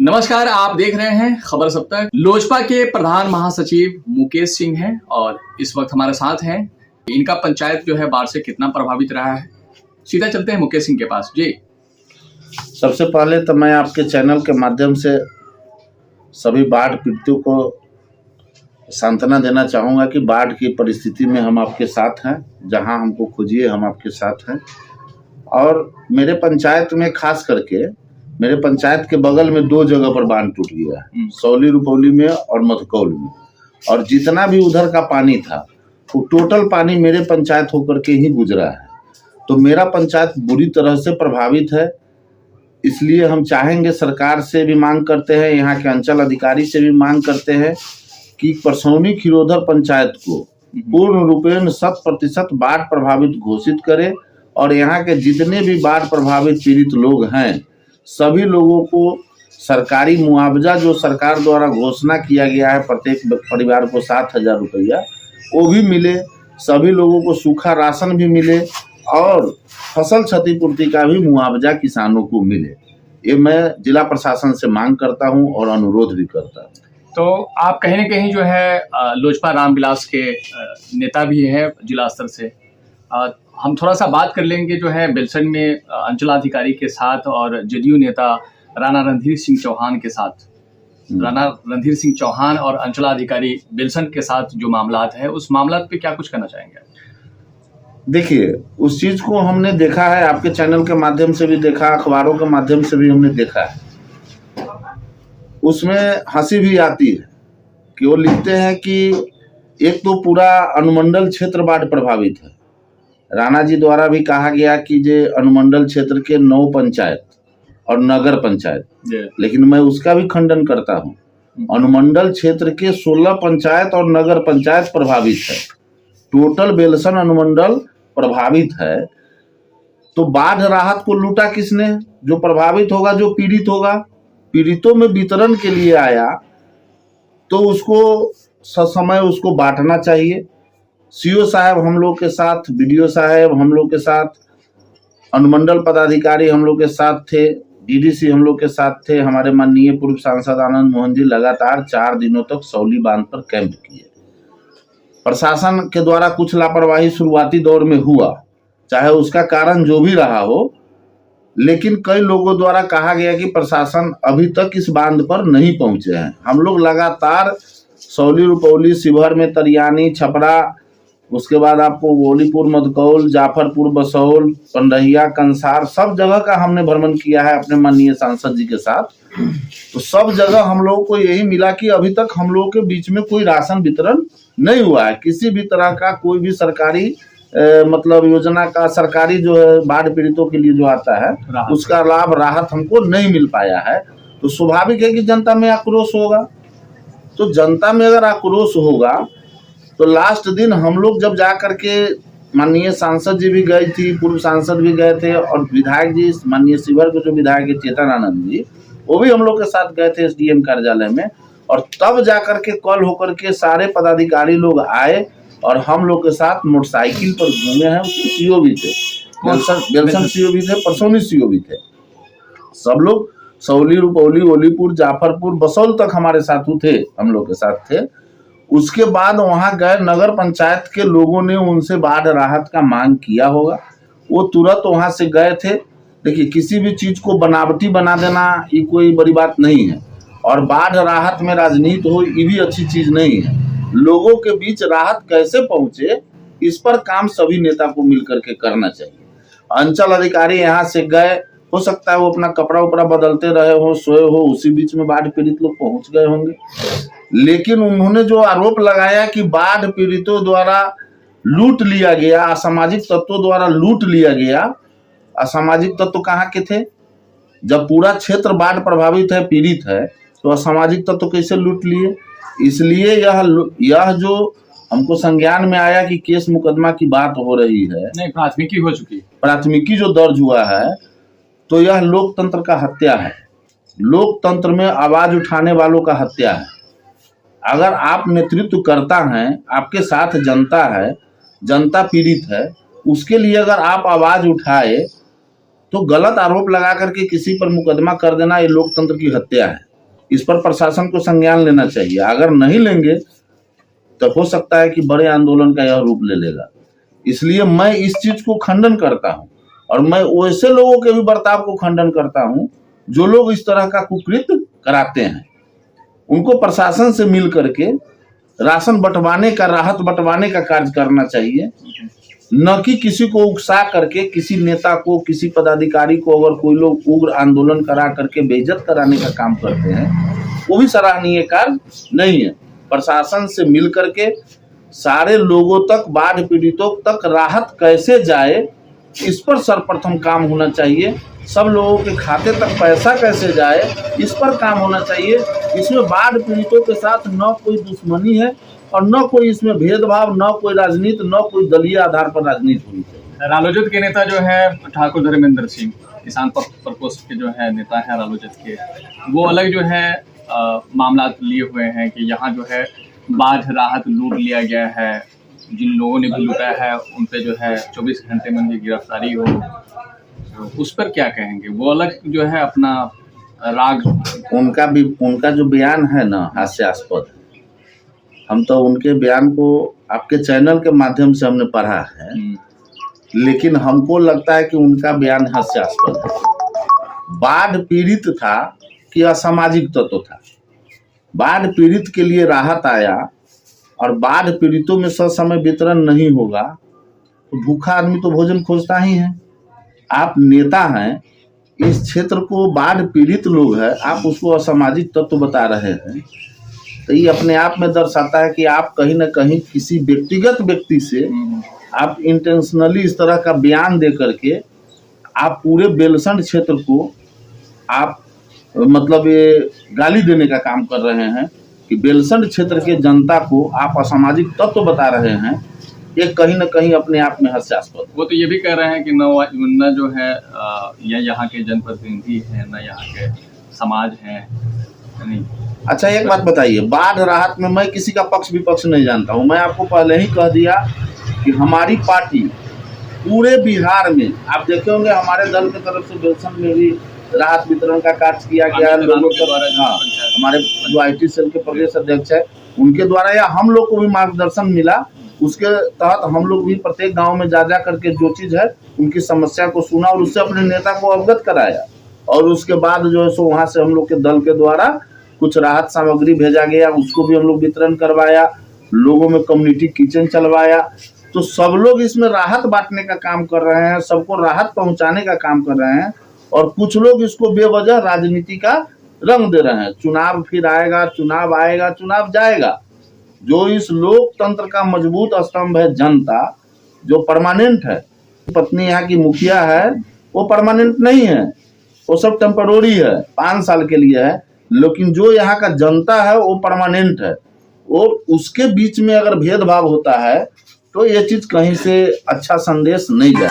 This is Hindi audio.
नमस्कार, आप देख रहे हैं खबर सब तक। लोजपा के प्रधान महासचिव मुकेश सिंह हैं और इस वक्त हमारे साथ हैं। इनका पंचायत जो है बाढ़ से कितना प्रभावित रहा है, सीधा चलते हैं मुकेश सिंह के पास। जी, सबसे पहले तो मैं आपके चैनल के माध्यम से सभी बाढ़ पीड़ितों को सांत्वना देना चाहूँगा कि बाढ़ की परिस्थिति में हम आपके साथ हैं। जहां हमको खोजिए, हम आपके साथ हैं। और मेरे पंचायत में खास करके मेरे पंचायत के बगल में 2 जगह पर बांध टूट गया है, सौली रुपौली में और मधकौल में। और जितना भी उधर का पानी था वो टोटल पानी मेरे पंचायत होकर के ही गुजरा है। तो मेरा पंचायत बुरी तरह से प्रभावित है। इसलिए हम चाहेंगे, सरकार से भी मांग करते हैं, यहाँ के अंचल अधिकारी से भी मांग करते हैं कि परसौनी खिरोधर पंचायत को पूर्ण रूपेण 100% बाढ़ प्रभावित घोषित करे और यहाँ के जितने भी बाढ़ प्रभावित पीड़ित लोग हैं सभी लोगों को सरकारी मुआवजा जो सरकार द्वारा घोषणा किया गया है, प्रत्येक परिवार को 7,000 रुपया वो भी मिले, सभी लोगों को सूखा राशन भी मिले और फसल क्षतिपूर्ति का भी मुआवजा किसानों को मिले। ये मैं जिला प्रशासन से मांग करता हूं और अनुरोध भी करता हूं। तो आप कहीं ना कहीं जो है लोजपा रामविलास के नेता भी हैं जिला स्तर से। हम थोड़ा सा बात कर लेंगे जो है बेलसन में अंचलाधिकारी के साथ और जदयू नेता राणा रणधीर सिंह चौहान के साथ। राणा रणधीर सिंह चौहान और अंचलाधिकारी बेलसन के साथ जो मामलात है, उस मामलात पे क्या कुछ करना चाहेंगे? देखिए, उस चीज को हमने देखा है, आपके चैनल के माध्यम से भी देखा, अखबारों के माध्यम से भी हमने देखा है। उसमें हंसी भी आती है कि वो लिखते हैं कि एक तो पूरा अनुमंडल क्षेत्र बाढ़ प्रभावित है। राणा जी द्वारा भी कहा गया कि जे अनुमंडल क्षेत्र के 9 पंचायत और नगर पंचायत, लेकिन मैं उसका भी खंडन करता हूं। अनुमंडल क्षेत्र के 16 पंचायत और नगर पंचायत प्रभावित है। टोटल बेलसन अनुमंडल प्रभावित है। तो बाढ़ राहत को लूटा किसने? जो प्रभावित होगा, जो पीड़ित होगा। पीड़ितों में वितरण के लिए आया तो उसको ससमय उसको बांटना चाहिए। सीओ साहब हम लोग के साथ, बीडीओ साहब हम लोग के साथ, अनुमंडल पदाधिकारी हम लोग के साथ थे, डीडीसी हम लोग के साथ थे। हमारे माननीय पूर्व सांसद आनंद मोहन जी लगातार 4 दिनों तक सौली बांध पर कैंप किए। प्रशासन के द्वारा कुछ लापरवाही शुरुआती दौर में हुआ, चाहे उसका कारण जो भी रहा हो, लेकिन कई लोगों द्वारा कहा गया कि प्रशासन अभी तक इस बांध पर नहीं पहुंचे हैं। हम लोग लगातार सौली रुपौली, शिवहर में तरियानी, छपरा, उसके बाद आपको वोलीपुर, मधकौल, जाफरपुर, बसौल, पंडहिया, कंसार, सब जगह का हमने भ्रमण किया है अपने माननीय सांसद जी के साथ। तो सब जगह हम लोगों को यही मिला कि अभी तक हम लोगों के बीच में कोई राशन वितरण नहीं हुआ है। किसी भी तरह का कोई भी सरकारी मतलब योजना का, सरकारी जो है बाढ़ पीड़ितों के लिए जो आता है उसका लाभ, राहत हमको नहीं मिल पाया है। तो स्वाभाविक है कि जनता में आक्रोश होगा। तो जनता में अगर आक्रोश होगा तो लास्ट दिन हम लोग जब जा करके, माननीय सांसद जी भी गई थी, पूर्व सांसद भी गए थे और विधायक जी, माननीय शिवहर के जो विधायक है चेतन आनंद जी, वो भी हम लोग के साथ गए थे एसडीएम कार्यालय में। और तब जा करके कल होकर के सारे पदाधिकारी लोग आए और हम लोग के साथ मोटरसाइकिल पर घूमे हैं। उसमें सीओ भी थे, बेलसन सीओ भी थे, परसौनी सीओ भी थे। सब लोग सौली, रुपौली, वोलीपुर, जाफरपुर, बसौल तक हमारे साथ थे, हम लोग के साथ थे। उसके बाद वहां गए, नगर पंचायत के लोगों ने उनसे बाढ़ राहत का मांग किया होगा, वो तुरंत वहां से गए थे। देखिए, किसी भी चीज को बनावटी बना देना ये कोई बड़ी बात नहीं है, और बाढ़ राहत में राजनीति हो ये भी अच्छी चीज नहीं है। लोगों के बीच राहत कैसे पहुंचे, इस पर काम सभी नेता को मिलकर के करना चाहिए। अंचल अधिकारी यहाँ से गए, हो सकता है वो अपना कपड़ा उपड़ा बदलते रहे हो, सोए हो, उसी बीच में बाढ़ पीड़ित लोग पहुंच गए होंगे। लेकिन उन्होंने जो आरोप लगाया कि बाढ़ पीड़ितों द्वारा लूट लिया गया, असामाजिक तत्वों द्वारा लूट लिया गया। असामाजिक तत्व कहाँ के थे? जब पूरा क्षेत्र बाढ़ प्रभावित है, पीड़ित है, तो असामाजिक तत्व कैसे लूट लिए? इसलिए यह जो हमको संज्ञान में आया कि केस मुकदमा की बात हो रही है, नहीं, प्राथमिकी हो चुकी है, प्राथमिकी जो दर्ज हुआ है, तो यह लोकतंत्र का हत्या है। लोकतंत्र में आवाज उठाने वालों का हत्या है। अगर आप नेतृत्व करता हैं, आपके साथ जनता है, जनता पीड़ित है, उसके लिए अगर आप आवाज उठाए तो गलत आरोप लगा करके किसी पर मुकदमा कर देना ये लोकतंत्र की हत्या है। इस पर प्रशासन को संज्ञान लेना चाहिए। अगर नहीं लेंगे तो हो सकता है कि बड़े आंदोलन का यह रूप ले लेगा। इसलिए मैं इस चीज को खंडन करता हूं और मैं वैसे लोगों के भी बर्ताव को खंडन करता हूं जो लोग इस तरह का कुकृत्य कराते हैं। उनको प्रशासन से मिल करके राशन बंटवाने का, राहत बंटवाने का कार्य करना चाहिए, न कि किसी को उकसा करके किसी नेता को, किसी पदाधिकारी को अगर कोई लोग उग्र आंदोलन करा करके बेइज्जत कराने का काम करते हैं, वो भी सराहनीय कार्य नहीं है। प्रशासन से मिल करके सारे लोगों तक, बाढ़ पीड़ितों तक राहत कैसे जाए, इस पर सर्वप्रथम काम होना चाहिए। सब लोगों के खाते तक पैसा कैसे जाए, इस पर काम होना चाहिए। इसमें बाढ़ पीड़ितों के साथ न कोई दुश्मनी है और न कोई इसमें भेदभाव, न कोई राजनीति, न कोई दलीय आधार पर राजनीति होनी चाहिए। रालोजत के नेता जो है ठाकुर धर्मेंद्र सिंह, किसान प्रकोष्ठ के जो है नेता है रालोजत के, वो अलग जो है मामला लिए हुए हैं कि यहाँ जो है बाढ़ राहत लूट लिया गया है, जिन लोगों ने भी लूटा है उन पे जो है 24 घंटे में उनकी गिरफ्तारी हो, तो उस पर क्या कहेंगे? वो अलग जो है अपना राग, उनका जो बयान है ना हास्यास्पद। हम तो उनके बयान को आपके चैनल के माध्यम से हमने पढ़ा है, लेकिन हमको लगता है कि उनका बयान हास्यास्पद है। बाढ़ पीड़ित था कि असामाजिक तत्व था? बाढ़ पीड़ित के लिए राहत आया और बाढ़ पीड़ितों में ससमय वितरण नहीं होगा तो भूखा आदमी तो भोजन खोजता ही है। आप नेता हैं, इस क्षेत्र को बाढ़ पीड़ित लोग हैं, आप उसको असामाजिक तत्व बता रहे हैं, तो ये अपने आप में दर्शाता है कि आप कहीं ना कहीं किसी व्यक्तिगत व्यक्ति से आप इंटेंशनली इस तरह का बयान दे करके आप पूरे बेलसंड क्षेत्र को आप मतलब ये गाली देने का काम कर रहे हैं कि बेलसंड क्षेत्र के जनता को आप असामाजिक तत्व बता रहे हैं। ये कहीं ना कहीं अपने आप में हास्यास्पद। वो तो ये भी कह रहे हैं कि न जो है यहाँ के जनप्रतिनिधि हैं, न यहाँ के समाज हैं, नहीं। अच्छा एक बात बताइए, बाढ़ राहत में मैं किसी का पक्ष विपक्ष नहीं जानता हूँ। मैं आपको पहले ही कह दिया कि हमारी पार्टी पूरे बिहार में, आप देखे होंगे हमारे दल की तरफ से बेलसंड में भी राहत वितरण का कार्य किया गया लोगों के द्वारा। हाँ, हमारे जो IT सेल के प्रदेश अध्यक्ष है उनके द्वारा, या हम लोग को भी मार्गदर्शन मिला, उसके तहत हम लोग भी प्रत्येक गांव में जा करके जो चीज़ है उनकी समस्या को सुना और उससे अपने नेता को अवगत कराया। और उसके बाद जो है सो वहाँ से हम लोग के दल के द्वारा कुछ राहत सामग्री भेजा गया, उसको भी हम लोग वितरण करवाया, लोगों में कम्युनिटी किचन चलवाया। तो सब लोग इसमें राहत बांटने का काम कर रहे हैं, सबको राहत पहुंचाने का काम कर रहे हैं, और कुछ लोग इसको बेवजह राजनीति का रंग दे रहे हैं। चुनाव फिर आएगा, चुनाव आएगा, चुनाव जाएगा। जो इस लोकतंत्र का मजबूत स्तंभ है जनता, जो परमानेंट है, पत्नी यहाँ की मुखिया है, वो परमानेंट नहीं है, वो सब टेम्पररी है, 5 साल के लिए है। लेकिन जो यहाँ का जनता है वो परमानेंट है। वो उसके बीच में अगर भेदभाव होता है तो ये चीज कहीं से अच्छा संदेश नहीं जाए।